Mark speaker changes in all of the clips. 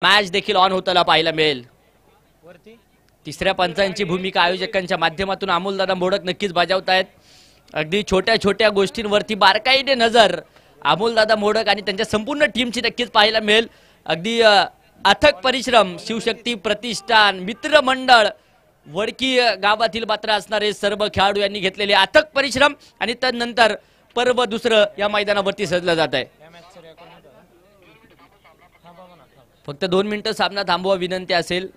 Speaker 1: Match देखील on होताना पाहायला मिळेल। तिसऱ्या पंचांची भूमिका आयोजकांच्या माध्यमातून अमोलदादा मोडक नक्कीच बजावतायत। अगदी छोट्या छोट्या गोष्टींवरती बारकाईने नजर अमोलदादा मोडक आणि त्यांच्या संपूर्ण टीमची नक्कीच पाहायला मिळेल। अगदी अथक परिश्रम शिवशक्ती प्रतिष्ठान मित्रमंडळ वडकी गावातील मात्र असणारे सर्व खेळाडू यांनी घेतलेले अथक परिश्रम आणि त्यानंतर पर्व दुसरं या मैदानावरती सजलं जात आहे। फक्त 2 मिनिटं सामना थांबवा विनंती असेल।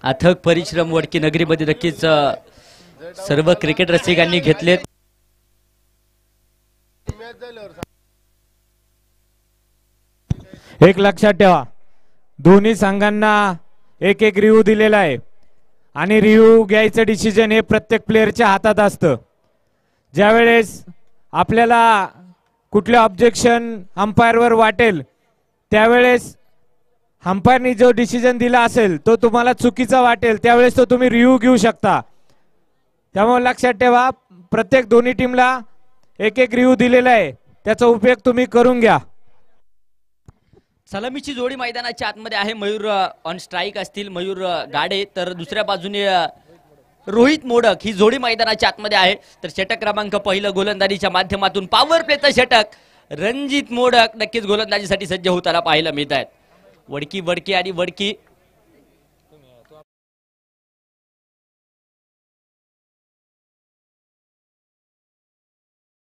Speaker 1: अथक परिश्रम वडकी नगरीमध्ये नक्कीच सर्व क्रिकेट रसिकांनी घेतलेत।
Speaker 2: एक लक्षात ठेवा, दोन्ही संघांना एक एक रिव्ह्यू दिलेला आहे आणि रिव्ह्यू घ्यायचं डिसिजन हे प्रत्येक प्लेयरच्या हातात असतं। ज्यावेळेस आपल्याला कुठले ऑब्जेक्शन अंपायरवर वाटेल त्यावेळेस अंपायरनी जो डिसिजन दिला असेल तो तुम्हाला चुकीचा वाटेल त्यावेळेस तो तुम्ही रिव्ह्यू घेऊ शकता। त्यामुळे लक्षात ठेवा, प्रत्येक दोन्ही टीमला एक एक रिव्ह्यू दिलेला आहे, त्याचा उपयोग तुम्ही करून घ्या।
Speaker 1: सलामीची जोडी मैदानाच्या आतमध्ये आहे। मयूर ऑन स्ट्राईक असतील, मयूर गाडे, तर दुसऱ्या बाजूने रोहित मोडक ही जोडी मैदानाच्या आतमध्ये आहे। तर षटक क्रमांक पहिलं गोलंदाजीच्या माध्यमातून पॉवर प्लेचं षटक रणजित मोडक नक्कीच गोलंदाजीसाठी सज्ज होताना पाहायला मिळत आहेत। वडकी वडकी आणि वडकी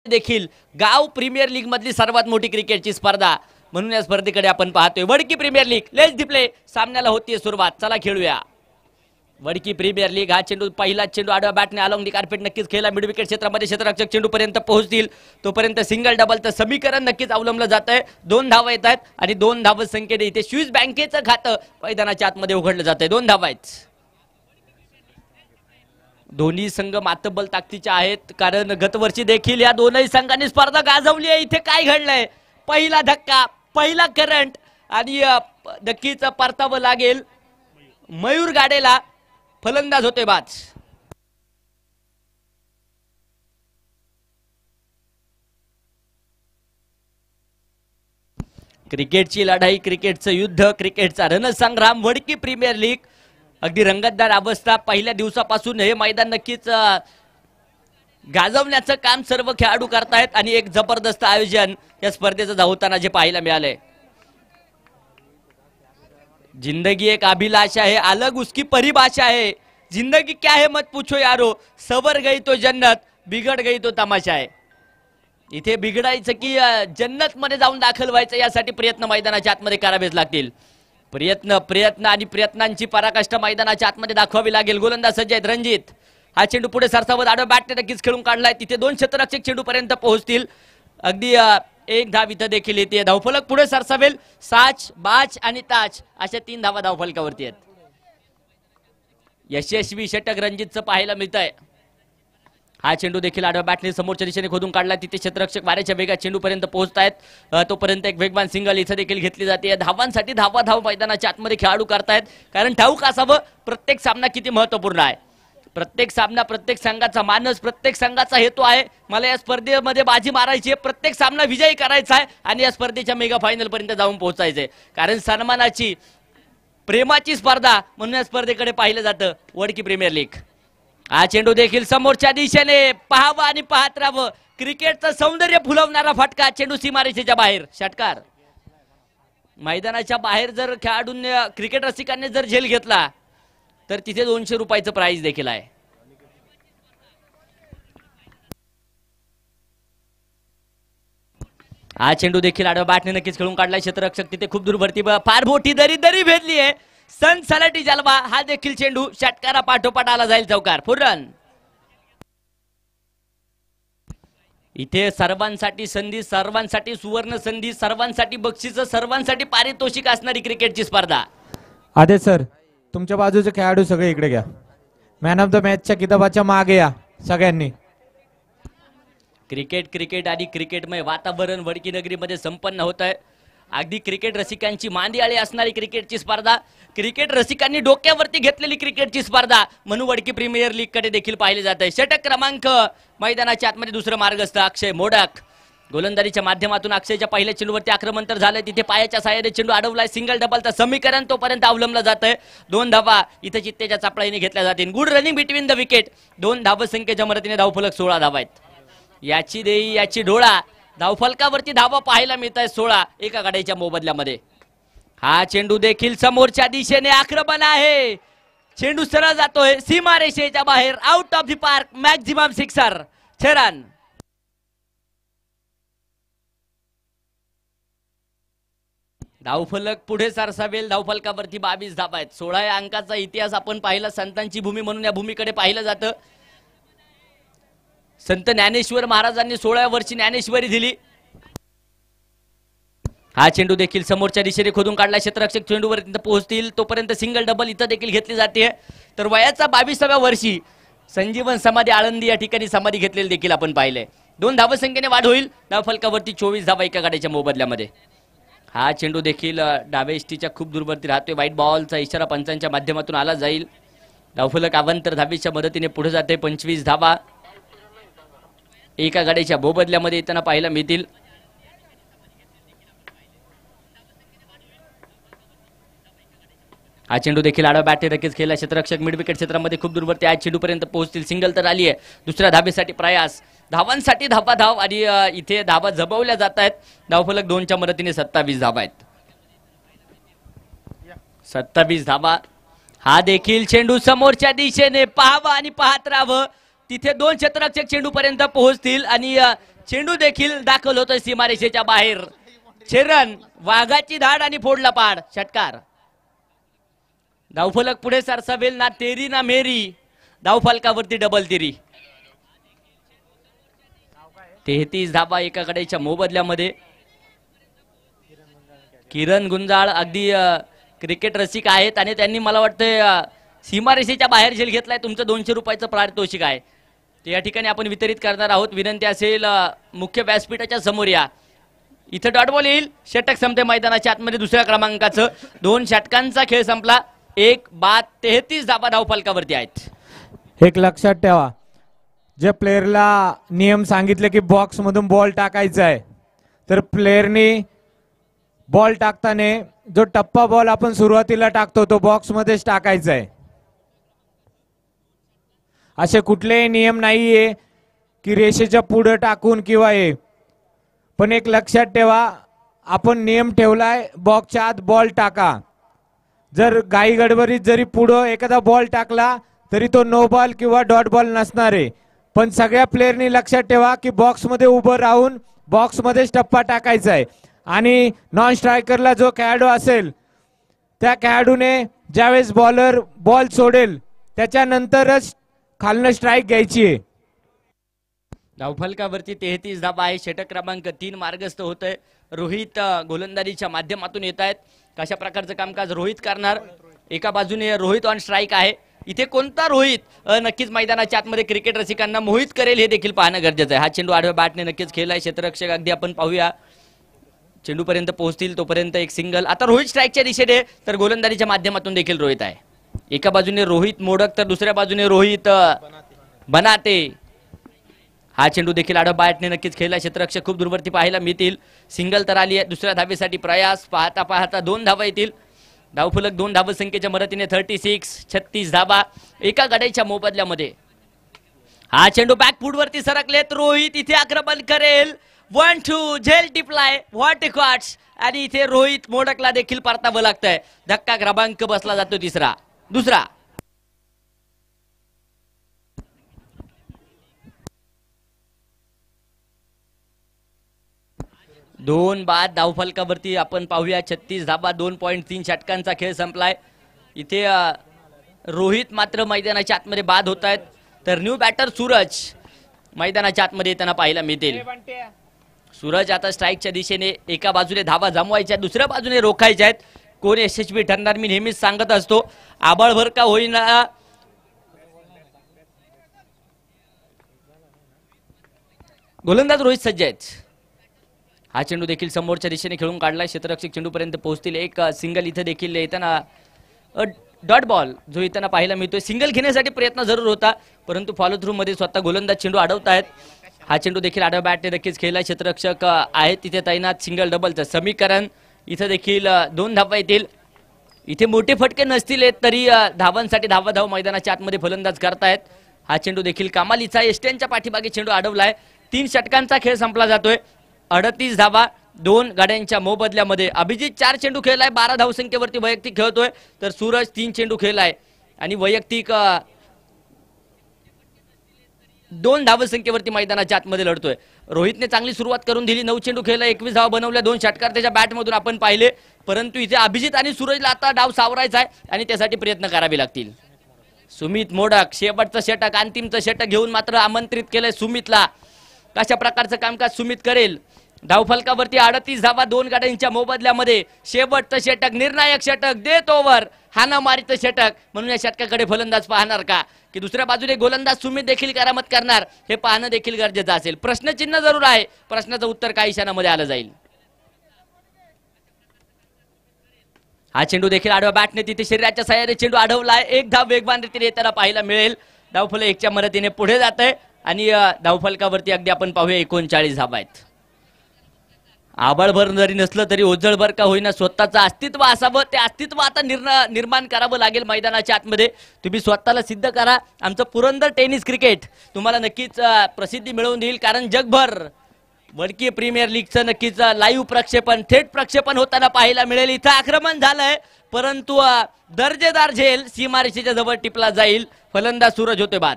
Speaker 1: देखील गाव प्रीमियर लीग मधली सर्वात मोठी क्रिकेटची स्पर्धा म्हणून या स्पर्धेकडे आपण पाहतोय। Vadki premier league, let's the play, सामन्याला होतीये सुरुवात, चला खेळूया। वडकी प्रीमियर लीग, हा चेंडू पहिला चेंडू आडव्या बॅटने अलॉंग दी कार्पेट नक्कीच खेळला मिड विकेट क्षेत्रामध्ये, क्षेत्ररक्षक चेंडू पर्यंत पोहोचतील तोपर्यंत सिंगल डबलचं समीकरण नक्कीच अवलंबलं जात आहे। 2 धावा येत आहेत आणि 2 धाव संख्येने इथे स्विस बँकेचं खातं मैदानाच्या आतमध्ये उघडलं जात आहे। 2 धावा आहेत। दोन्ही संघ मातब्बल ताकदीचे आहेत कारण गतवर्षी देखील या दोनही संघांनी स्पर्धा गाजवली आहे। इथे काय घडलंय, पहिला धक्का, पहिला करंट आणि नक्कीच परतावं लागेल मयूर गाडेला, फलंदाज होते बाज। क्रिकेटची लढाई, क्रिकेटचं युद्ध, क्रिकेटचा रणसंग्राम, वडकी प्रीमियर लीग अगदी रंगतदार अवस्था। पहिल्या दिवसापासून हे मैदान नक्कीच गाजवण्याचं काम सर्व खेळाडू करतायत आणि एक जबरदस्त आयोजन या स्पर्धेचं धावताना जे पाहायला मिळालंय। जिंदगी एक अभिलाषा है, अलग उसकी परिभाषा है, जिंदगी क्या है मत पूछो यारो, सवर गई तो जन्नत, बिघड गई तो तमाशा है। इथे बिघडायचं की जन्नत मध्ये जाऊन दाखल व्हायचं यासाठी प्रयत्न मैदानाच्या आतमध्ये करावेच लागतील। प्रयत्न आणि प्रयत्नांची पराकाष्ठा मैदानाच्या आतमध्ये दाखवावी लागेल। गोलंदाज सज्ज आहेत रणजित, हा चेंडू पुढे सरसावत आडव्या बॅटने नक्कीच खेळून काढलाय, तिथे 2 क्षेत्ररक्षक चेंडू पर्यंत पोहोचतील। अगदी एक धाव इथं देखील येते, धावफलक पुढे सरसावेल, साच बाच आणि ताच अशा 3 धावा धावफलकावरती आहेत। यशस्वी षटक रणजितचं पाहायला मिळत आहे। हा चेंडू देखील आडव्या बॅटने समोरच्या दिशेने खोदून काढला, तिथे क्षेत्ररक्षक वाऱ्याच्या वेगात चेंडू पर्यंत पोहोचतायत, तोपर्यंत एक वेगवान सिंगल इथं देखील घेतली जाते। धावांसाठी धाव मैदानाच्या आतमध्ये खेळाडू करतायत कारण ठाऊक असावं प्रत्येक सामना किती महत्त्वपूर्ण आहे। प्रत्येक सामना, प्रत्येक संघाचा मानस, प्रत्येक संघाचा हेतू आहे मला या स्पर्धेमध्ये बाजी मारायची आहे, प्रत्येक सामना विजयी करायचा आहे आणि या स्पर्धेच्या मेगा फायनल पर्यंत जाऊन पोहोचायचंय। कारण सन्मानाची, प्रेमाची स्पर्धा म्हणून या स्पर्धेकडे पाहिलं जातं वडकी प्रीमियर लीग। हा चेंडू देखील समोरच्या दिशेने पाहावा आणि पाहत राहावं, क्रिकेटचं सौंदर्य फुलवणारा फटका, चेंडू सीमारेषेच्या बाहेर, षटकार। मैदानाच्या बाहेर जर खेळाडूंनी, क्रिकेट रसिकांनी जर झेल घेतला तर तिथे 200 रुपयाचं प्राइज देखील आहे। हा चेंडू देखील आडव्या बॅटने नक्कीच खेळून काढलाय क्षेत्ररक्षक तिथे खूप दूर भरती फार मोठी दरी भेदली आहे. सनसनाटी जलवा हा देखील चेंडू षटकारा पाठोपाठ आला जाईल चौकार फुल रन. इथे सर्वांसाठी संधी, सर्वांसाठी सुवर्ण संधी, सर्वांसाठी बक्षीस, सर्वांसाठी पारितोषिक असणारी क्रिकेटची स्पर्धा.
Speaker 2: आदेश सर, तुमच्या बाजूचे खेळाडू सगळे इकडे घ्या. मॅन ऑफ द मॅचच्या किताबाच्या मागे या सगळ्यांनी.
Speaker 1: क्रिकेट आणि क्रिकेटमय वातावरण वडकी नगरीमध्ये संपन्न होत आहे. अगदी क्रिकेट रसिकांची मांदियाळी असणारी क्रिकेटची स्पर्धा, क्रिकेट रसिकांनी डोक्यावरती घेतलेली क्रिकेटची स्पर्धा म्हणून वडकी प्रीमियर लीग कडे देखील पाहिले जात आहे. षटक क्रमांक मैदानाच्या आतमध्ये दुसरं मार्गस्थ अक्षय मोडक. गोलंदाजीच्या माध्यमातून अक्षयच्या पहिल्या चेंडूवरती आक्रमण तर झालंय. तिथे पायाच्या साहाय्याने चेंडू अडवलाय. सिंगल डबलचं समीकरण तोपर्यंत अवलंबलं जात आहे. 2 धावा इथे चित्तेच्या चापळाईने घेतल्या जातील. Good running between the wicket. 2 धावसंख्येच्या मदतीने धावफलक 16 धावा आहेत. याची देई याची डोळा. धावफलकावरती धावा पाहायला मिळत आहे 16 एका गाड्याच्या मोबदल्यामध्ये. हा चेंडू देखील समोरच्या दिशेने आक्रमण आहे. चेंडू सरळ जातोय सीमारेषेच्या बाहेर. Out of the park. Maximum sixer. 6 run. धावफलक पुढे सरसावेल. धावफलकावरती 22 धावा आहेत. 16 अंकाचा इतिहास आपण पाहिला. संतांची भूमी म्हणून या भूमीकडे पाहिलं जातं. संत ज्ञानेश्वर महाराजांनी 16व्या वर्षी ज्ञानेश्वरी दिली. हा चेंडू देखील समोरच्या दिशेने खोदून काढला. क्षेत्ररक्षक चेंडूवर पोहोचतील तोपर्यंत सिंगल डबल इथं देखील घेतली जाते. तर वयाचा 22व्या वर्षी संजीवन समाधी आळंदी या ठिकाणी समाधी घेतलेली देखील आपण पाहिलंय. 2 धावसंख्येने वाढ होईल. धावफलकावरती 24 धावा एका गाड्याच्या मोबदल्यामध्ये. हा चेंडू देखील डाव्या इष्टीच्या खूप दूरवरती राहतोय. व्हाईट बॉलचा इशारा पंचांच्या माध्यमातून आला जाईल. धावफलक अवांतर धावेच्या मदतीने पुढे जाते. 25 धावा एका गाड्याच्या मोबदल्यामध्ये येताना पाहायला मिळतील. हा चेंडू देखील आडवा बॅटने नक्कीच खेळला. क्षेत्ररक्षक मिड विकेट क्षेत्रामध्ये खूप दूरवरती आज चेंडूपर्यंत पोहोचतील. सिंगल तर आली आहे. दुसऱ्या धाबेसाठी प्रयास. धावांसाठी धाव आणि इथे धावा जमवल्या जात आहेत. धावफलक 2च्या मदतीने 27 धावा आहेत. 27 धावा. हा देखील चेंडू समोरच्या दिशेने पाहावा आणि पाहत राहावं. तिथे 2 क्षेत्ररक्षक चेंडू पर्यंत पोहोचतील आणि चेंडू देखील दाखल होतोय सीमारेषेच्या बाहेर. 6 रन. वाघाची धाड आणि फोडला पाड. षटकार. धावफलक पुढे सरसावेल. ना तेरी ना मेरी. धावफलकावरती डबल तिरी. 33 धावा एका गड्याच्या मोबदल्यामध्ये. किरण गुंजाळ अगदी क्रिकेट रसिक आहेत आणि त्यांनी मला वाटतं सीमारेषेच्या बाहेर झेल घेतलाय. तुमचं 200 रुपयाचं पारितोषिक आहे ते या ठिकाणी आपण वितरित करणार आहोत. विनंती असेल मुख्य व्यासपीठाच्या समोर या. इथं डॉट बॉल येईल. षटक संपते मैदानाच्या आतमध्ये दुसऱ्या क्रमांकाचं. 2 षटकांचा खेळ संपला. 1 बाद 33 धावा धावफलकावरती आहेत.
Speaker 2: एक लक्षात ठेवा, जे प्लेयरला नियम सांगितले की बॉक्स मधून बॉल टाकायचा आहे, तर प्लेयरनी बॉल टाकताना जो टप्पा बॉल आपण सुरुवातीला टाकतो तो बॉक्स मध्येच टाकायचा आहे. असे कुठलेही नियम नाहीये की रेषेच्या पुढे टाकून किंवा हे. पण एक लक्षात ठेवा, आपण नियम ठेवलाय बॉक्सच्या आत बॉल टाका. जर गाई गडबडीत जरी पुढे एखादा बॉल टाकला तरी तो नो बॉल किंवा डॉट बॉल नसणार आहे. पण सगळ्या प्लेयरनी लक्षात ठेवा की बॉक्स मध्ये उभं राहून बॉक्स मध्येच टप्पा टाकायचा आहे. आणि नॉन स्ट्रायकरला जो खेळाडू असेल त्या खेळाडूने ज्यावेळेस बॉलर बॉल सोडेल त्याच्यानंतरच खालनं स्ट्राईक घ्यायची आहे.
Speaker 1: धावफलकावरती 33 धावा आहे. षटक क्रमांक 3 मार्गस्थ होत आहे. रोहित गोलंदाजीच्या माध्यमातून येत आहेत. कशा प्रकारचं कामकाज रोहित करणार. एका बाजूने रोहित ऑन स्ट्राईक आहे. इथे कोणता रोहित नक्कीच मैदानाच्या आतमध्ये क्रिकेट रसिकांना मोहित करेल हे देखील पाहणं गरजेचं आहे. हा चेंडू आडव्या बॅटने नक्कीच खेळलाय. क्षेत्ररक्षक अगदी आपण पाहूया चेंडू पर्यंत पोहोचतील तोपर्यंत एक सिंगल. आता रोहित स्ट्राईकच्या दिशेने तर गोलंदाजीच्या माध्यमातून देखील रोहित आहे. एका बाजूने रोहित मोडक तर दुसऱ्या बाजूने रोहित बनाते. हा चेंडू देखील आडव्या बॅटने नक्कीच खेळला. क्षेत्ररक्षक खूप दूरवरती पाहायला मिळतील. सिंगल तर आली आहे. दुसऱ्या धावेसाठी प्रयास. पाहता पाहता 2 धावा येतील. धावफलक 2 धावसंख्येच्या मदतीने 36 धावा एका गड्याच्या मोबदल्यामध्ये. हा चेंडू बॅक फूट वरती सरकलेत. रोहित इथे आक्रमण करेल. 1-2 झेल टिपलाय. What COTS. आणि इथे रोहित मोडकला देखील परतावं लागतंय. धक्का क्रमांक बसला जातो दुसरा. 2 बाद धावफलकावरती आपण पाहूया 36 धाबा 2.3 षटकांचा खेळ संपलाय. इथे रोहित मात्र मैदानाच्या आतमध्ये बाद होत आहेत, तर न्यू बॅटर सूरज मैदानाच्या आतमध्ये येताना पाहायला मिळतील. सूरज आता स्ट्राईकच्या दिशेने एका बाजूने धावा जमवायच्या, दुसऱ्या बाजूने रोखायच्या आहेत. कोण यशस्वी ठरणार मी नेहमीच सांगत असतो, आबाळभर का होईना गोलंदाज रोहित सज्ज आहेत. हा चेंडू देखील समोरच्या दिशेने खेळून काढलाय, क्षेत्ररक्षक चेंडूपर्यंत पोहोचतील. एक सिंगल इथे देखील येताना डॉट बॉल जो येताना पाहायला मिळतोय. सिंगल घेण्यासाठी प्रयत्न जरूर होता, परंतु फॉलो थ्रू मध्ये स्वतः गोलंदाज चेंडू अडवतायत. हा चेंडू देखील आडव्या बॅटने देखील खेळला, क्षेत्ररक्षक आहेत तिथे तैनात. सिंगल डबलचं समीकरण, इथे देखील 2 धावा येतील. इथे मोठे फटके नसतील तरी धावांसाठी धाव मैदानाच्या आतमध्ये फलंदाज करतायत. हा चेंडू देखील कमालीचा, एसटीएनच्या पाठीमागे चेंडू अडवलाय. 3 षटकांचा खेळ संपला जातोय. 38 धावा 2 गाड्यांच्या मोबदल्यामध्ये. अभिजित 4 चेंडू खेळलाय, 12 धावसंख्येवरती वैयक्तिक खेळतोय, तर सूरज 3 चेंडू खेळलाय आणि वैयक्तिक 2 धावसंख्येवरती मैदानाच्या आतमध्ये लढतोय. रोहितने चांगली सुरुवात करून दिली, 9 चेंडू खेळला, 21 धावा बनवल्या, 2 षटकार त्याच्या बॅटमधून आपण पाहिले. परंतु इथे अभिजित आणि सूरजला आता डाव सावरायचा आहे आणि त्यासाठी प्रयत्न करावे लागतील. सुमित मोडक शेवटचं षटक, अंतिमचं षटक घेऊन मात्र आमंत्रित केलंय सुमितला. कशा प्रकारचं कामकाज सुमित करेल. धावफलकावरती 38 धावा 2 गाड्यांच्या मोबदल्यामध्ये. शेवटचं षटक, निर्णायक षटक, देत ओव्हर, हाणामारीचं षटक. म्हणून या षटकाकडे फलंदाज पाहणार का, की दुसऱ्या बाजूने गोलंदाज सुमित देखील करामत करणार, हे पाहणं देखील गरजेचं असेल. प्रश्नचिन्ह जरूर आहे, प्रश्नाचं उत्तर काही क्षणामध्ये आलं जाईल. हा चेंडू देखील आडव्या बॅटने तिथे शरीराच्या सहाय्याने चेंडू अडवलाय. 1 धाव वेगवान रीतीने येताना पाहायला मिळेल. धावफलक 1च्या मदतीने पुढे जात आहे आणि धावफलकावरती अगदी आपण पाहूया 39 धावा आहेत. आबळभर जरी नसलं तरी ओझळभर का होईना स्वतःचं अस्तित्व असावं, ते अस्तित्व आता निर्माण करावं लागेल मैदानाच्या आतमध्ये. तुम्ही स्वतःला सिद्ध करा. आमचं पुरंदर टेनिस क्रिकेट तुम्हाला नक्कीच प्रसिद्धी मिळवून देईल, कारण जगभर वडकीय प्रीमियर लीगचं नक्कीच लाईव्ह प्रक्षेपण, थेट प्रक्षेपण होताना पाहायला मिळेल. इथं आक्रमण झालंय, परंतु दर्जेदार झेल सीमारेषेच्या जवळ टिपला जाईल. फलंदाज सूरज होते बाद.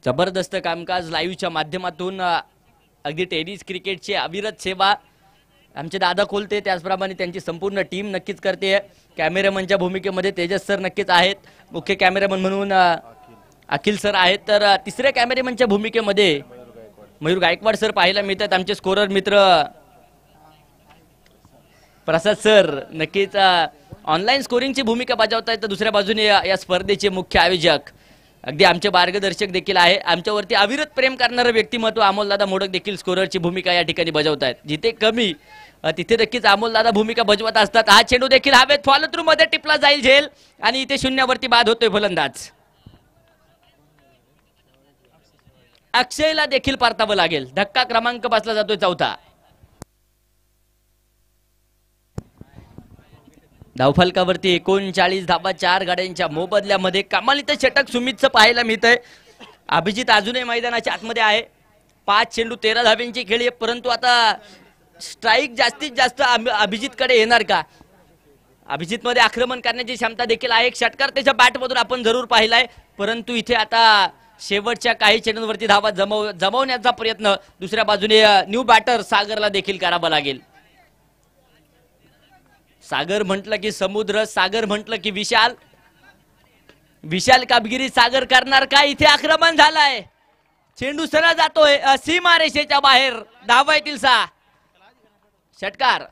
Speaker 1: जबरदस्त कामकाज लाईव्हच्या माध्यमातून अगदी टेनिस क्रिकेटची अविरत सेवा आमचे दादा खोलते, त्याचप्रमाणे त्यांची संपूर्ण टीम नक्कीच करते. कॅमेरामनच्या भूमिकेमध्ये तेजस सर नक्कीच आहेत, मुख्य कॅमेरामन म्हणून अखिल सर आहेत, तर तिसऱ्या कॅमेरामनच्या भूमिकेमध्ये मयूर गायकवाड सर पाहायला मिळतात. आमचे स्कोरर मित्र प्रसाद सर नक्कीच ऑनलाईन स्कोरिंगची भूमिका बजावत आहेत. तर दुसऱ्या बाजूने या स्पर्धेचे मुख्य आयोजक अगदी आमचे मार्गदर्शक देखील आहे. आमच्यावरती अविरत प्रेम करणारं व्यक्तिमत्व अमोलदादा मोडक देखील स्कोररची भूमिका या ठिकाणी बजावत आहेत. जिथे कमी तिथे नक्कीच अमोलदादा भूमिका बजावत असतात. हा चेंडू देखील हवेत फॉलो थ्रू मध्ये टिपला जाईल झेल आणि इथे शून्यावरती बाद होतोय फलंदाज. अक्षयला देखील परतावं लागेल. धक्का क्रमांक बसला जातोय 4था. धावफलकावरती 39 धावा 4 गाड्यांच्या मोबदल्यामध्ये. कमालीचं षटक सुमितचं पाहायला मिळतंय. अभिजित अजूनही मैदानाच्या आतमध्ये आहे. 5 चेंडू 13 धाव्यांची खेळी आहे, परंतु आता स्ट्राईक जास्तीत जास्त अभिजितकडे येणार का. अभिजित मध्ये आक्रमण करण्याची क्षमता देखील आहे. एक षटकार त्याच्या बॅटमधून आपण जरूर पाहिलाय, परंतु इथे आता शेवटच्या काही चेंडूंवरती धावा जमवण्याचा प्रयत्न दुसऱ्या बाजूने न्यू बॅटर सागरला देखील करावा लागेल. सागर म्हटलं की समुद्र, सागर म्हटलं की विशाल. विशाल कामगिरी सागर करणार का. इथे आक्रमण झालाय, चेंडू सरळ जातोय सीमारेषेच्या बाहेर. धावा येतील 6. षटकार.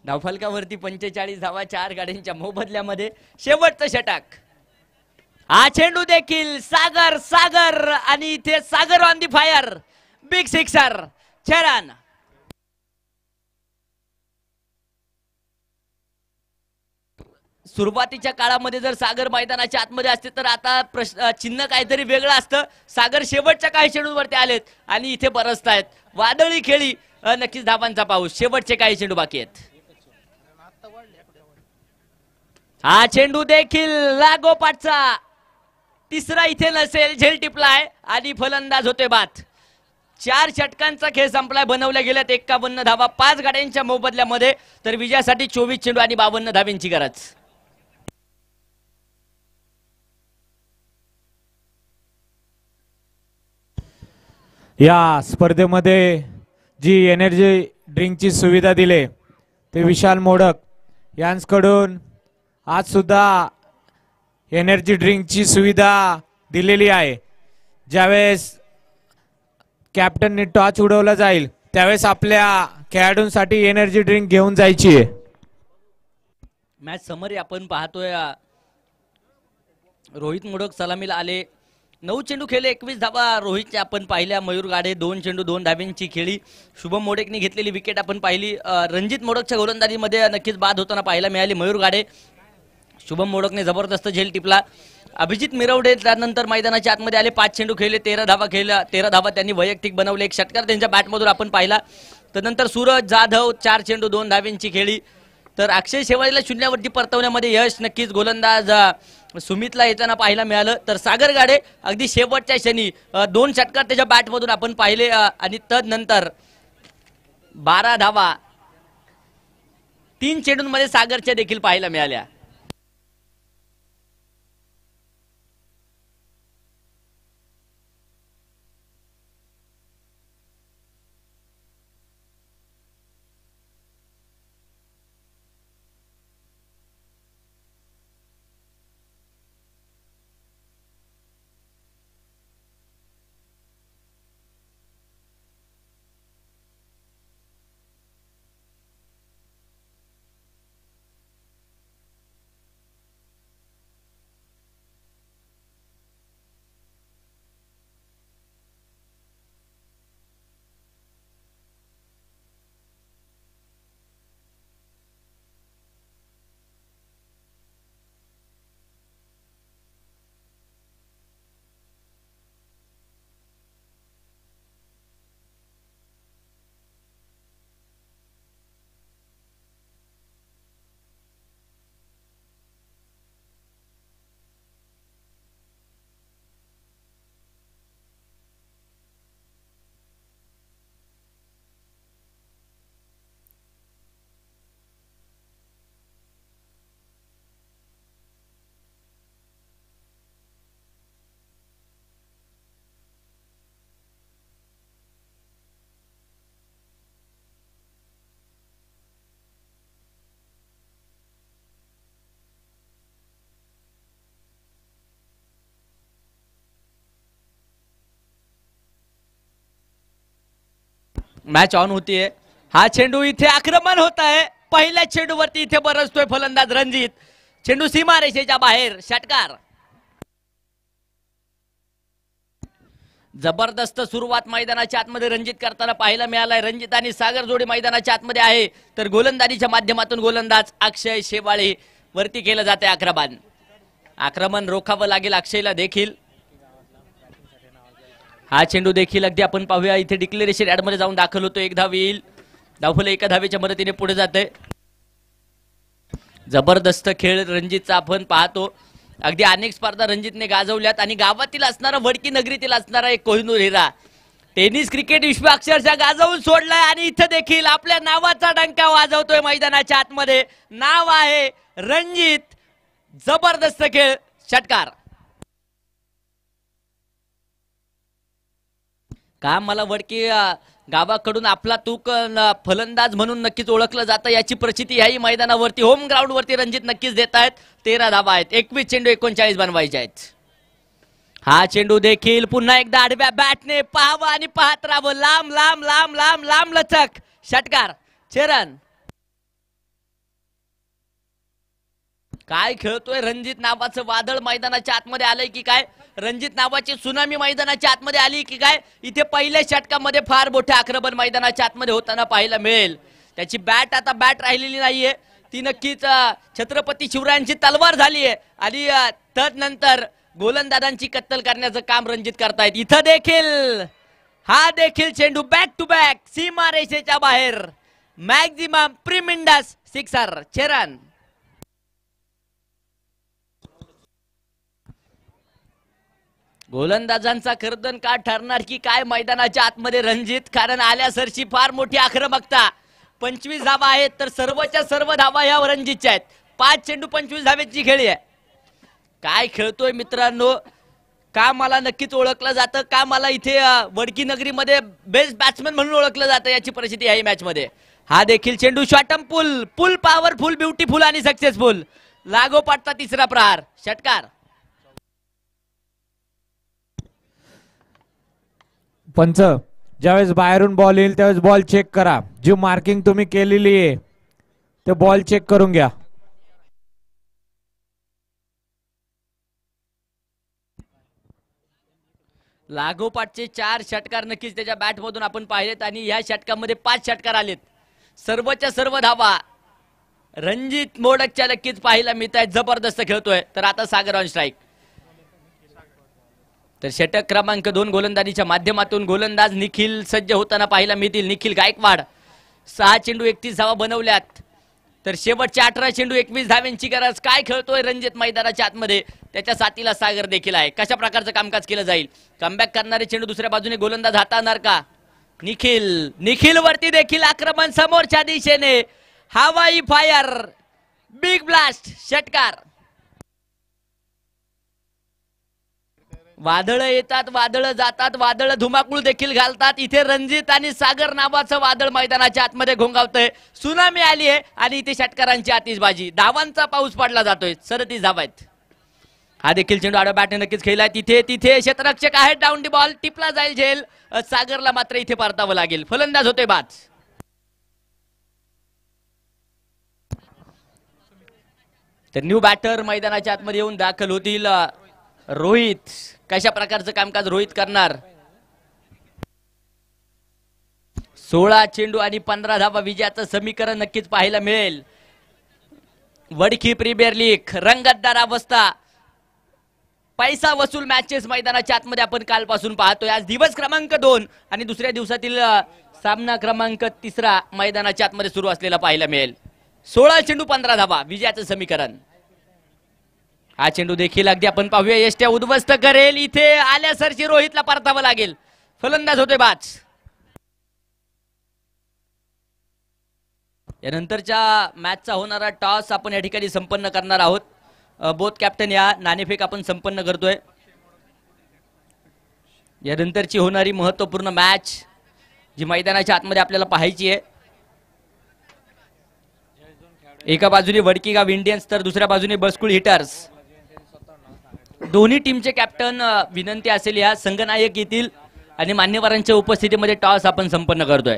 Speaker 1: धावफलकावरती 45 धावा 4 गाड्यांच्या मोबदल्यामध्ये. शेवटचं षटक. हा चेंडू देखील सागर सागर आणि इथे Sagar on the fire. Big sixer. 6 run. सुरुवातीच्या काळामध्ये जर सागर मैदानाच्या आतमध्ये असते तर आता चिन्ह काहीतरी वेगळं असतं. सागर शेवटच्या काही चेंडूवरती आलेत आणि इथे बरसतायत. वादळी खेळी, नक्कीच धावांचा पाऊस. शेवटचे काही चेंडू बाकी आहेत. हा चेंडू देखील लागोपाठचा. तिसरा इथे नसेल, झेल टिपलाय आणि फलंदाज होते बाद. 4 षटकांचा खेळ संपलाय. बनवल्या गेल्यात 51 धावा 5 गाड्यांच्या मोबदल्यामध्ये. तर विजयासाठी 24 चेंडू आणि 52 धाव्यांची गरज.
Speaker 2: या स्पर्धेमध्ये जी एनर्जी ड्रिंकची सुविधा दिली ते विशाल मोडक यांकडून आज सुद्धा एनर्जी ड्रिंकची सुविधा दिलेली आहे. ज्यावेळेस कॅप्टनने टॉर्च उडवला जाईल त्यावेळेस आपल्या खेळाडूंसाठी एनर्जी ड्रिंक घेऊन जायची आहे.
Speaker 1: मॅच समरी आपण पाहतोय. रोहित मोडक सलामीला आले. 9 चेंडू खेळले 21 धावा रोहितच्या आपण पाहिल्या. मयूर गाडे 2 चेंडू 2 धाव्यांची खेळी. शुभम मोडकने घेतलेली विकेट आपण पाहिली. रणजित मोडकच्या गोलंदाजीमध्ये नक्कीच बाद होताना पाहायला मिळाली. मयूर गाडे शुभम मोडकने जबरदस्त झेल टिपला. अभिजित मिरवडे त्यानंतर मैदानाच्या आतमध्ये आले. 5 चेंडू खेळले 13 धावा खेळल्या. 13 धावा त्यांनी वैयक्तिक बनवले. एक षटकार त्यांच्या बॅटमधून आपण पाहिला. त्यानंतर सूरज जाधव 4 चेंडू 2 धाव्यांची खेळी. तर अक्षय शेवाळीला शून्यावरती परतवण्यामध्ये यश नक्कीच गोलंदाज सुमितला येताना पाहायला मिळालं. तर सागर गाडे अगदी शेवटच्या क्षणी 2 षटकार त्याच्या बॅटमधून आपण पाहिले आणि तदनंतर 12 धावा 3 चेंडूंमध्ये सागरच्या देखील पाहायला मिळाल्या. मॅच ऑन होतीये. हा चेंडू इथे आक्रमण होत आहे. पहिल्या चेंडूवरती इथे बरसतोय फलंदाज रणजित. चेंडू सीमारेषेच्या बाहेर. षटकार. जबरदस्त सुरुवात मैदानाच्या आतमध्ये रणजित करताना पाहायला मिळालाय. रणजित आणि सागर जोडी मैदानाच्या आतमध्ये आहे. तर गोलंदाजीच्या माध्यमातून गोलंदाज अक्षय शेवाळे वरती केलं जाते आक्रमण. आक्रमण रोखावं लागेल अक्षयला देखील. हा चेंडू देखील अगदी आपण पाहूया इथे डिक्लेरेशन ऍड मध्ये जाऊन दाखल होतो. 1 धाव येईल. धावफल 1 धावेच्या मदतीने पुढे जाते. जबरदस्त खेळ रणजितचा आपण पाहतो. अगदी अनेक स्पर्धा रणजितने गाजवल्यात आणि गावातील असणारा वडकी नगरीतील असणारा एक कोहिनूर हिरा टेनिस क्रिकेट विश्व अक्षरशः गाजवून सोडलाय आणि इथं देखील आपल्या नावाचा डंका वाजवतोय मैदानाच्या आतमध्ये. नाव आहे रणजित. जबरदस्त खेळ. षटकार. का मला वडकी गावाकडून आपला तूक फलंदाज म्हणून नक्कीच ओळखलं जातं याची प्रचिती याही मैदानावरती होम ग्राउंड वरती रणजित नक्कीच देत आहेत. 13 धावा आहेत. 21 चेंडू 39 बनवायचे आहेत. हा चेंडू देखील पुन्हा एकदा आडव्या बॅटने पाहावं आणि पाहत राहावं. लांब लांब लांब लांब लांब लचक. षटकार. चरण. काय खेळतोय रणजित नावाचं वादळ मैदानाच्या आतमध्ये आलंय की काय. रणजित नावाची सुनामी मैदानाच्या आतमध्ये आली की काय. इथे पहिल्या षटकामध्ये फार मोठे आक्रमण मैदानाच्या आतमध्ये होताना पाहायला मिळेल. त्याची बॅट आता बॅट राहिलेली नाहीये. ती नक्कीच छत्रपती शिवरायांची तलवार झाली आहे आणि तदनंतर गोलंदाजांची कत्तल करण्याचं काम रणजित करतायत. इथं देखील हा देखील चेंडू बॅक टू बॅक सीमा रेषेच्या बाहेर. मॅक्झिमम प्रीमिंडस सिक्सर. चरण. गोलंदाजांचा कर्दन का ठरणार की काय मैदानाच्या आतमध्ये रणजित, कारण आल्या सरची फार मोठी आक्रमकता. 25 धावा आहेत तर सर्वच्या सर्व धावा या रणजितच्या आहेत. 5 चेंडू 25 धावेची खेळी आहे. काय खेळतोय मित्रांनो, का मला नक्कीच ओळखलं जातं, का मला इथे वडकी नगरीमध्ये बेस्ट बॅट्समन म्हणून ओळखलं जातं, याची परिस्थिती आहे मॅच मध्ये. हा देखील चेंडू शॉटम पुल पॉवरफुल, ब्युटीफुल आणि सक्सेसफुल. लागोपाठचा तिसरा प्रहार, षटकार.
Speaker 2: पंच, ज्यावेळेस बाहेरून बॉल येईल त्यावेळेस बॉल चेक करा. जी मार्किंग तुम्ही केलेली आहे ते बॉल चेक करून घ्या.
Speaker 1: लागोपाठचे 4 षटकार नक्कीच त्याच्या बॅट मधून आपण पाहिलेत आणि या षटकामध्ये 5 षटकार आलेत. सर्वच्या सर्व धावा रणजित मोडकच्या नक्कीच पाहायला मिळत आहेत. जबरदस्त खेळतोय. तर आता सागर ऑन स्ट्राईक. तर षटक क्रमांक 2 गोलंदाजीच्या माध्यमातून गोलंदाज निखिल सज्ज होताना पाहायला मिळतील. निखिल गायकवाड. 6 चेंडू 31 धावा बनवल्यात. तर शेवटच्या 18 चेंडू 21 धाव्यांची गरज. काय खेळतोय रणजित मैदानाच्या आतमध्ये, त्याच्या साथीला सागर देखील आहे. कशा प्रकारचं कामकाज केलं जाईल. कमबॅक करणारे चेंडू दुसऱ्या बाजूने गोलंदाज हाताळणार का. निखिल वरती देखील आक्रमण समोरच्या दिशेने. हवाई फायर, बिग ब्लास्ट, षटकार. वादळ येतात, वादळ जातात, वादळ धुमाकूळ देखील घालतात. इथे रणजित आणि सागर नावाचं वादळ मैदानाच्या आतमध्ये घोंगावतंय. सुनामी आली आहे आणि इथे षटकारांची आतिषबाजी. धावांचा पाऊस पडला जातोय. 37 धावा आहेत. हा देखील चेंडू आडव्या बॅटने नक्कीच खेळलाय. तिथे क्षेत्ररक्षक आहेत. डाऊन दी बॉल, टिपला जाईल झेल. सागरला मात्र इथे परतावं लागेल. फलंदाज होतोय बाद. तर न्यू बॅटर मैदानाच्या आतमध्ये येऊन दाखल होतील. रोहित, कशा प्रकारचं कामकाज रोहित करणार. 16 चेंडू आणि 15 धावा विजयाचं समीकरण नक्कीच पाहायला मिळेल. वडकी प्रीमियर लीग रंगतदार अवस्था, पैसा वसूल मॅचेस मैदानाच्या आतमध्ये आपण कालपासून पाहतोय. आज दिवस क्रमांक 2 आणि दुसऱ्या दिवसातील सामना क्रमांक 3 मैदानाच्या आतमध्ये सुरू असलेला पाहायला मिळेल. 16 चेंडू 15 धावा विजयाचं समीकरण. हा चेंडू देखील अगदी आपण पाहूया यष्ट्या उद्ध्वस्त करेल. इथे आल्या सरची रोहितला परतावं लागेल. फलंदाज होतोय बाज. यानंतरच्या मॅचचा होणारा टॉस आपण या ठिकाणी संपन्न करणार आहोत. बोथ कॅप्टन या नाणेफेक आपण संपन्न करतोय. यानंतरची होणारी महत्वपूर्ण मॅच जी मैदानाच्या आतमध्ये आपल्याला पाहायची आहे. एका बाजूने वडकीगाव इंडियन्स तर दुसऱ्या बाजूने बसकुळ हिटर्स. दोन्ही टीमचे कॅप्टन विनंती असेल या संघनायक येतील आणि मान्यवरांच्या उपस्थितीमध्ये टॉस आपण संपन्न करतोय.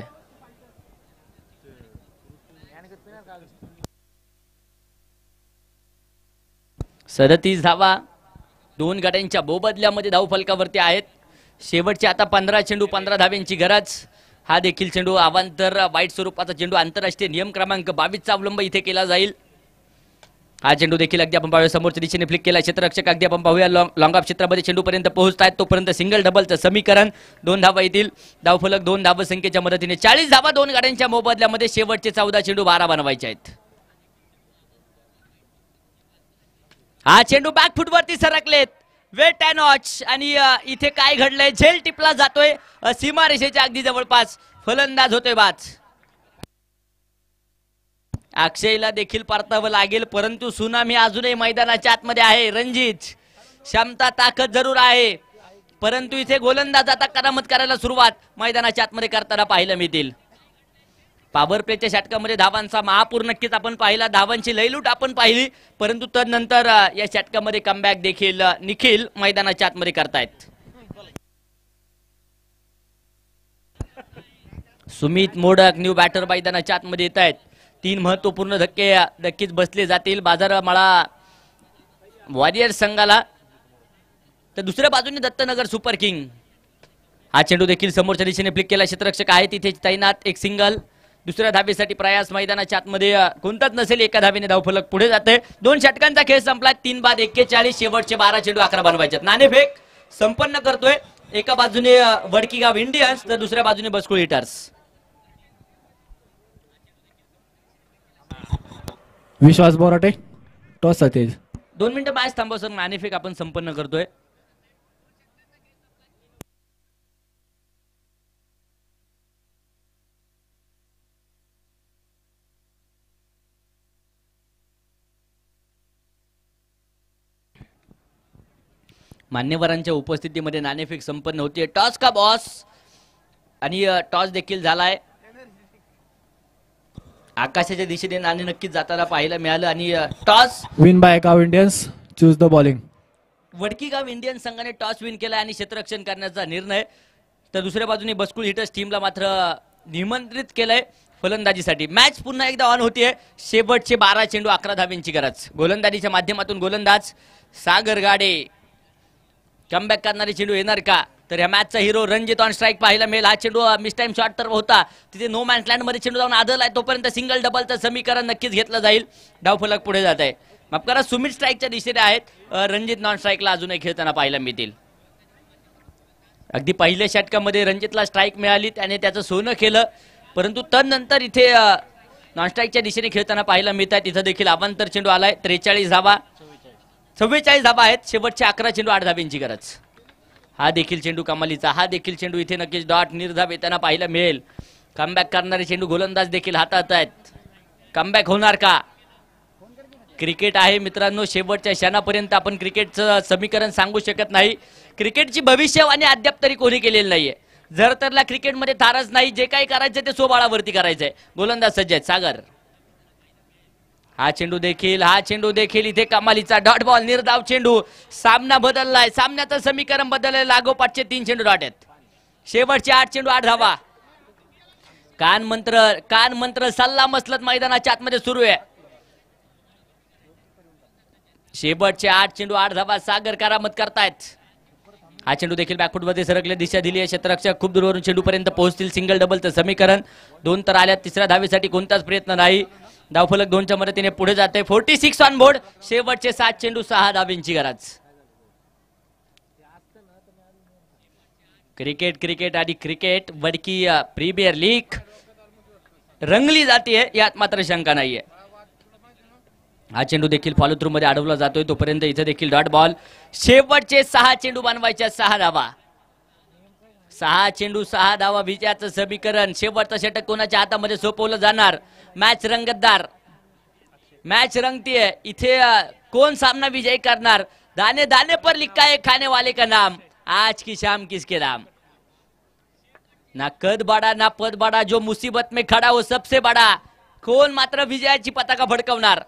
Speaker 1: सदतीस धावा 2 गड्यांच्या बोबदल्यामध्ये धावफलकावरती आहेत. शेवटचे आता 15 चेंडू 15 धाव्यांची गरज. हा देखील चेंडू अवांतर वाईट स्वरूपाचा चेंडू आंतरराष्ट्रीय नियम क्रमांक 22 चा अवलंब इथे केला जाईल. हा चेंडू देखील अगदी आपण पाहूया समोरच्या दिशेने फ्लिक केला. क्षेत्ररक्षक अगदी आपण पाहूया लॉंग ऑफ क्षेत्रामध्ये चेंडू पर्यंत पोहोचतायत. तोपर्यंत सिंगल डबलचं समीकरण. 2 धावा येतील. धावफलक 2 धाव संख्येच्या मदतीने 40 धावा 2 गाड्यांच्या मोबदल्यामध्ये. शेवटचे 14 चेंडू 12 बनवायचे आहेत. हा चेंडू बॅक फुटवरती सरकलेत. वेट अँड वॉच आणि इथे काय घडलंय. झेल टिपला जातोय सीमारेषेच्या अगदी जवळपास. फलंदाज होतोय बाज. अक्षयला देखील परतावं लागेल परंतु सुनामी अजूनही मैदानाच्या आतमध्ये आहे. रणजित क्षमता ताकद जरूर आहे परंतु इथे गोलंदाज आता करामत करायला सुरुवात मैदानाच्या आतमध्ये करताना पाहायला मिळतील. पॉवर प्लेच्या षटकामध्ये धावांचा महापूर नक्कीच आपण पाहिला. धावांची लयलूट आपण पाहिली परंतु तदनंतर या षटकामध्ये कमबॅक देखील निखिल मैदानाच्या आतमध्ये करतायत. सुमित मोडक न्यू बॅटर मैदानाच्या आतमध्ये येत आहेत. 3 महत्वपूर्ण धक्के नक्कीच बसले जातील बाजारमाळा वॉरियर संघाला. तर दुसऱ्या बाजूने दत्तनगर सुपर किंग. हा चेंडू देखील समोरच्या दिशेने फ्लिक केला. क्षेत्ररक्षक आहे तिथे तैनात. एक सिंगल. दुसऱ्या धावेसाठी प्रयास. मैदानाच्या आतमध्ये कोणताच नसेल. एका धावेने धावफलक पुढे जाते. 2 षटकांचा खेळ संपला. 3 बाद 41. शेवटचे 12 चेंडू 11 बनवायचे. नाणेफेक संपन्न करतोय. एका बाजूने वडकीगाव इंडियन्स तर दुसऱ्या बाजूने बसकुळ हिटर्स.
Speaker 3: विश्वास बोराटे टॉस सतेज.
Speaker 1: 2 मिनिटं मॅच थांबव सर. नाणेफेक आपण संपन्न करतोय. मान्यवरांच्या उपस्थितीमध्ये नाणेफेक संपन्न होती. टॉस का बॉस आणि टॉस देखील झालाय. आकाशाच्या दिशेने नाणे नक्कीच जाताना पाहायला मिळालं आणि toss
Speaker 3: win by Gaon Indians. Choose the bowling.
Speaker 1: Vadkigaon Indian संघाने टॉस विन केला आणि क्षेत्ररक्षण करण्याचा निर्णय. तर दुसऱ्या बाजूने बसकुल हिटर्स टीमला मात्र निमंत्रित केलंय फलंदाजीसाठी. मॅच पुन्हा एकदा ऑन होतीये. शेवटचे 12 चेंडू 11 धाब्यांची गरज. गोलंदाजीच्या माध्यमातून गोलंदाज सागर गाडे. कमबॅक करणारे चेंडू येणार का? तर ह्या मॅचचा हिरो रणजित ऑन स्ट्राईक पाहायला मिळेल. हा चेंडू मिस टाइम शॉट तर होता, तिथे नो मॅन्स लँड मध्ये चेंडू जाऊन आदळलाय. तोपर्यंत सिंगल डबलचं समीकरण नक्कीच घेतलं जाईल. डावफलक पुढे जात आहे. माफ करा, सुमित स्ट्राईकच्या दिशेने आहेत. रणजित नॉन स्ट्राईकला अजूनही खेळताना पाहायला मिळतील. अगदी पहिल्या षटकामध्ये रणजितला स्ट्राईक मिळाली, त्याने त्याचं सोनं केलं. परंतु तदनंतर इथे नॉन स्ट्राईकच्या दिशेने खेळताना पाहायला मिळत आहे. तिथं देखील अवांतर चेंडू आलाय. 43 धावा, 44 धावा आहेत. शेवटचे 11 चेंडू 8 धाब्यांची गरज. हा देखील चेंडू कमालीचा. हा देखील चेंडू इथे नक्कीच डॉट निर्धाव येताना पाहायला मिळेल. कमबॅक करणारे चेंडू गोलंदाज देखील हातात आहेत. कमबॅक होणार का? क्रिकेट आहे मित्रांनो, शेवटच्या क्षणापर्यंत आपण क्रिकेटचं समीकरण सांगू शकत नाही. क्रिकेटची भविष्यवाणी अद्याप तरी कोणी केलेली नाहीये. जर तरला क्रिकेटमध्ये थारच नाही. जे काही करायचं ते सोबाळावरती करायचंय. गोलंदाज सज्ज आहेत सागर. हा चेंडू देखील इथे कमालीचा डॉट बॉल. निर्धाव चेंडू. सामना बदललाय. सामन्याचं समीकरण बदललंय. लागोपाठचे 3 चेंडू डॉट आहेत. शेवटचे 8 चेंडू 8 धावा. कान मंत्र सल्ला मसलत मैदानाच्या आतमध्ये सुरू आहे. शेवटचे 8 चेंडू 8 धावा. सागर करामत करतायत. हा चेंडू देखील बॅकफुट मध्ये सरकले. दिशा दिली आहे क्षेत्ररक्षक. खूप दूरवरून चेंडू पर्यंत पोहोचतील. सिंगल डबलचं समीकरण. 2 तर आल्यात. तिसऱ्या धावेसाठी कोणताच प्रयत्न नाही. धावफलक 2च्या मदतीने पुढे जाते. 46 ऑन बोर्ड. शेवटचे 7 चेंडू 6 धाब्यांची गरज. क्रिकेट आणि क्रिकेट वडकी प्रीमियर लीग रंगली जाते, यात मात्र शंका नाहीये. हा चेंडू देखील फॉलो थ्रू मध्ये अडवला जातोय. तोपर्यंत इथे देखील डॉट बॉल. शेवटचे 6 चेंडू बनवायच्या. 6 धावा. 6 चेंडू 6 धावा विजयाचं समीकरण. शेवटचं षटक कोणाच्या हातामध्ये सोपवलं जाणार? मॅच रंगतदार. मॅच रंगतीये. इथे कोण सामना विजयी करणार? दाने दाने पर लिखा है खाने वाले का नाम. आज की शाम किसके नाम. ना कद बडा ना पद बडा, जो मुसीबत में खडा हो सबसे बडा. कोण मात्र विजयाची पताका फडकवणार?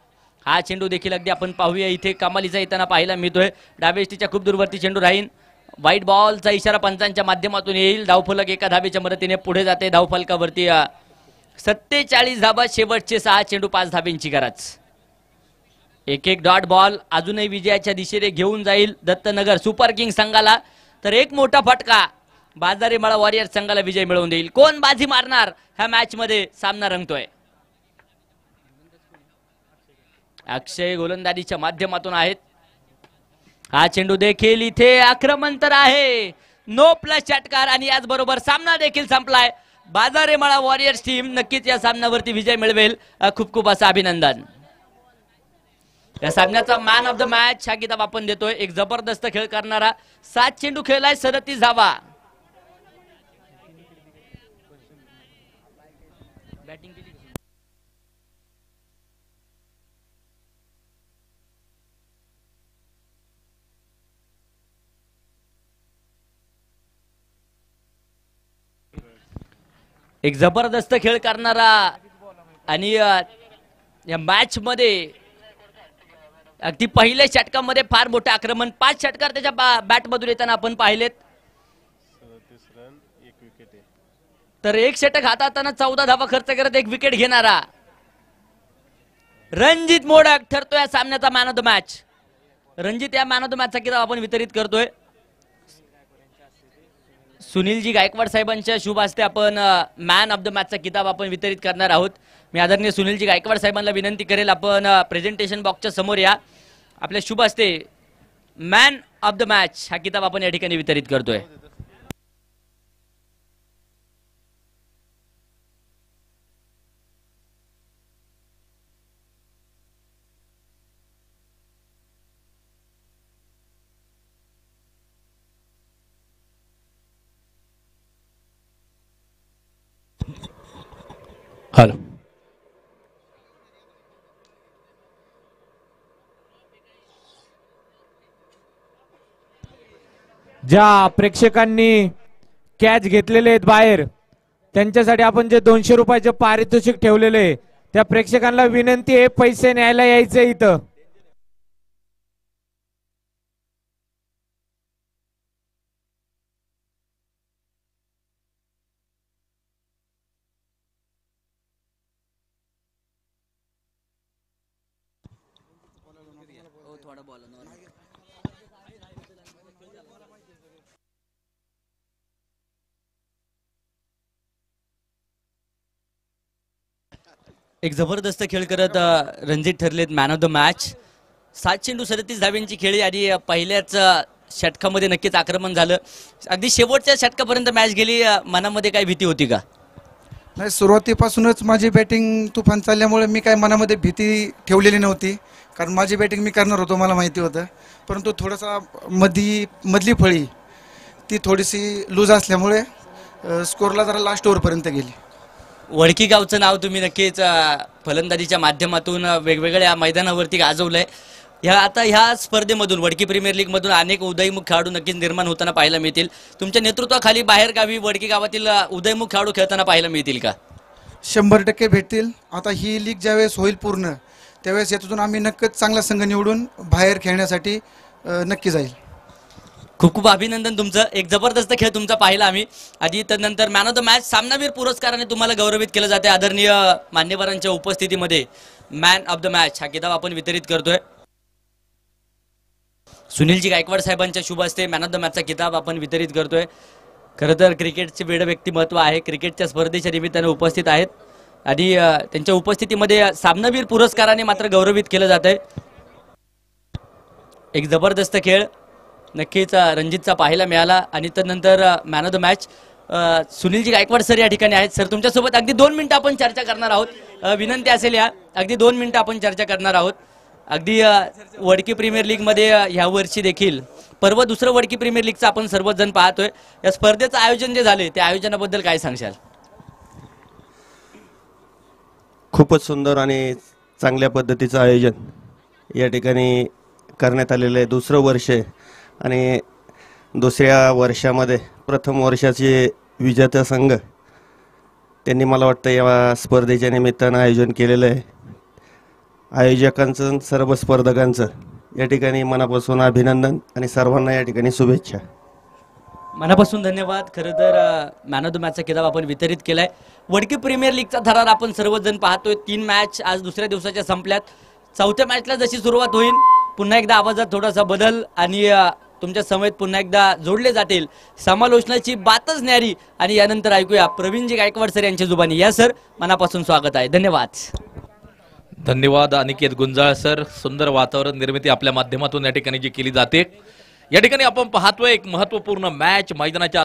Speaker 1: हा चेंडू देखील अगदी आपण पाहूया. इथे कमालीचा येताना पाहायला मिळतोय. डावेस्टीच्या खूप दूरवरती चेंडू राहील. व्हाईट बॉलचा इशारा पंचांच्या माध्यमातून येईल. धावफलक 1 धावेच्या मदतीने पुढे जाते. धावफलकावरती 47 धाबा. शेवटचे 6 चेंडू 5 धाब्यांची गरज. एक डॉट बॉल अजूनही विजयाच्या दिशेने घेऊन जाईल दत्तनगर सुपर किंग संघाला. तर एक मोठा फटका बाजारीमाळा वॉरियर संघाला विजय मिळवून देईल. कोण बाजी मारणार ह्या मॅच मध्ये? सामना रंगतोय. अक्षय गोलंदाजीच्या माध्यमातून आहेत. हा चेंडू देखील इथे आक्रमण तर आहे. नो प्लस षटकार आणि याचबरोबर सामना देखील संपलाय. बाजारेमाळा वॉरियर्स टीम नक्कीच या सामन्यावरती विजय मिळवेल. खूप खूप असं अभिनंदन. या सामन्याचा मॅन ऑफ द मॅच हा किताब आपण देतोय. एक जबरदस्त खेळ करणारा. 7 चेंडू खेळलाय. 37 धावा. बॅटिंग केली. एक जबरदस्त खेळ करणारा आणि या मॅच मध्ये अगदी पहिल्या षटकामध्ये फार मोठं आक्रमण. 5 षटकार त्याच्या बॅट मधून येताना आपण पाहिलेत. तर एक षटक हाताळताना 14 धावा खर्च करत 1 विकेट घेणारा रणजित मोडक ठरतोय या सामन्याचा man of the match. Ranjit या मॅन ऑफ द मॅचचा किताब आपण वितरित करतोय. सुनीलजी गायकवाड साहेबांच्या शुभ हस्ते आपण मॅन ऑफ द मॅचचा किताब आपण वितरित करणार आहोत. मी आदरणीय सुनीलजी गायकवाड साहेबांना विनंती करेल, आपण प्रेझेंटेशन बॉक्सच्या समोर या. आपल्या शुभ हस्ते मॅन ऑफ द मॅच हा किताब आपण या ठिकाणी वितरित करतोय.
Speaker 3: हॅलो.
Speaker 2: ज्या प्रेक्षकांनी कॅच घेतलेले आहेत बाहेर, त्यांच्यासाठी आपण जे 200 रुपयाचे पारितोषिक ठेवलेले आहे, त्या प्रेक्षकांना विनंती आहे पैसे न्यायला यायचे इथं.
Speaker 1: एक जबरदस्त खेळ करत रणजित ठरलेत मॅन ऑफ द मॅच. 7 चेंडू 37 धाव्यांची खेळी आणि पहिल्याच षटकामध्ये नक्कीच आक्रमण झालं. अगदी शेवटच्या षटकापर्यंत मॅच गेली. मनामध्ये काय भीती होती का?
Speaker 4: नाही, सुरुवातीपासूनच माझी बॅटिंग तुफान चालल्यामुळे मी काय मनामध्ये भीती ठेवलेली नव्हती, कारण माझी बॅटिंग मी करणार होतो, मला माहिती होतं. परंतु थोडासा मधली फळी ती थोडीशी लूज असल्यामुळे स्कोरला जरा लास्ट ओव्हरपर्यंत गेली.
Speaker 1: वडकी गावचं नाव तुम्ही नक्कीच फलंदाजीच्या माध्यमातून वेगवेगळ्या मैदानावरती गाजवलंय. ह्या स्पर्धेमधून वडकी प्रीमियर लीग मधून अनेक उदयमुख खेळाडू नक्कीच निर्माण होताना पाहायला मिळतील. तुमच्या नेतृत्वाखाली बाहेर गावी वडकी गावातील उदयमुख खेळाडू खेळताना पाहायला मिळतील का?
Speaker 4: 100% भेटतील. आता ही लीग ज्यावेळेस होईल पूर्ण, त्यावेळेस यातून आम्ही नक्कीच चांगला संघ निवडून बाहेर खेळण्यासाठी नक्की जाईल.
Speaker 1: खूप खूप अभिनंदन तुमचं. एक जबरदस्त खेळ तुमचा पाहिला आम्ही. आधी त्यानंतर मॅन ऑफ द मॅच सामनावीर पुरस्काराने तुम्हाला गौरवित केलं जाते. आदरणीय मान्यवरांच्या उपस्थितीमध्ये मॅन ऑफ द मॅच हा किताब आपण वितरित करतोय. सुनीलजी गायकवाड साहेबांच्या शुभ हस्ते मॅन ऑफ द मॅचचा किताब आपण वितरित करतोय. खरं तर क्रिकेटचे वेड व्यक्तिमत्व आहे, क्रिकेटच्या स्पर्धेच्या निमित्ताने उपस्थित आहेत आणि त्यांच्या उपस्थितीमध्ये सामनावीर पुरस्काराने मात्र गौरवित केलं जात आहे. एक जबरदस्त खेळ नक्कीच रणजितचा पाहायला मिळाला. आणि त्यानंतर man of the match Sunilji Gaikwad sir या ठिकाणी आहेत. सर, तुमच्यासोबत अगदी 2 मिनिटं आपण चर्चा करणार आहोत. विनंती असेल या अगदी 2 मिनिटं आपण चर्चा करणार आहोत. अगदी वडकी प्रीमियर लीग मध्ये ह्या वर्षी देखील पर्व दुसरं वडकी प्रीमियर लीगचं आपण सर्वजण पाहतोय. या स्पर्धेचं आयोजन जे झाले त्या आयोजनाबद्दल काय सांगशाल?
Speaker 5: खूपच सुंदर आणि चांगल्या पद्धतीचं आयोजन या ठिकाणी करण्यात आलेलं आहे. दुसरं वर्ष आहे आणि दुसऱ्या वर्षामध्ये प्रथम वर्षाचे विजेता संघ त्यांनी मला वाटतं या स्पर्धेच्या निमित्तानं आयोजन केलेलं आहे. आयोजकांचं सर्व स्पर्धकांचं या ठिकाणी मनापासून अभिनंदन आणि सर्वांना या ठिकाणी शुभेच्छा.
Speaker 1: मनापासून धन्यवाद. खरं तर मॅन ऑफ द मॅचचा किताब आपण वितरित केलाय. वडकी प्रीमियर लीगचा थरार आपण सर्वजण पाहतोय. 3 मॅच आज दुसऱ्या दिवसाच्या संपल्यात. 4थ्या मॅचला जशी सुरुवात होईल पुन्हा एकदा आवाजात थोडासा बदल आणि तुमच्या समेत पुन्हा एकदा जोडले जातील. समालोचनाची बातच न्यारी. आणि यानंतर ऐकूया प्रवीणजी गायकवाड सर यांच्या जुबानी. या सर, मनापासून स्वागत आहे. धन्यवाद.
Speaker 6: धन्यवाद अनिकेत गुंजाळ सर. सुंदर वातावरण निर्मिती आपल्या माध्यमातून या ठिकाणी जी केली जाते. या ठिकाणी आपण पाहतोय एक महत्त्वपूर्ण मॅच मैदानाच्या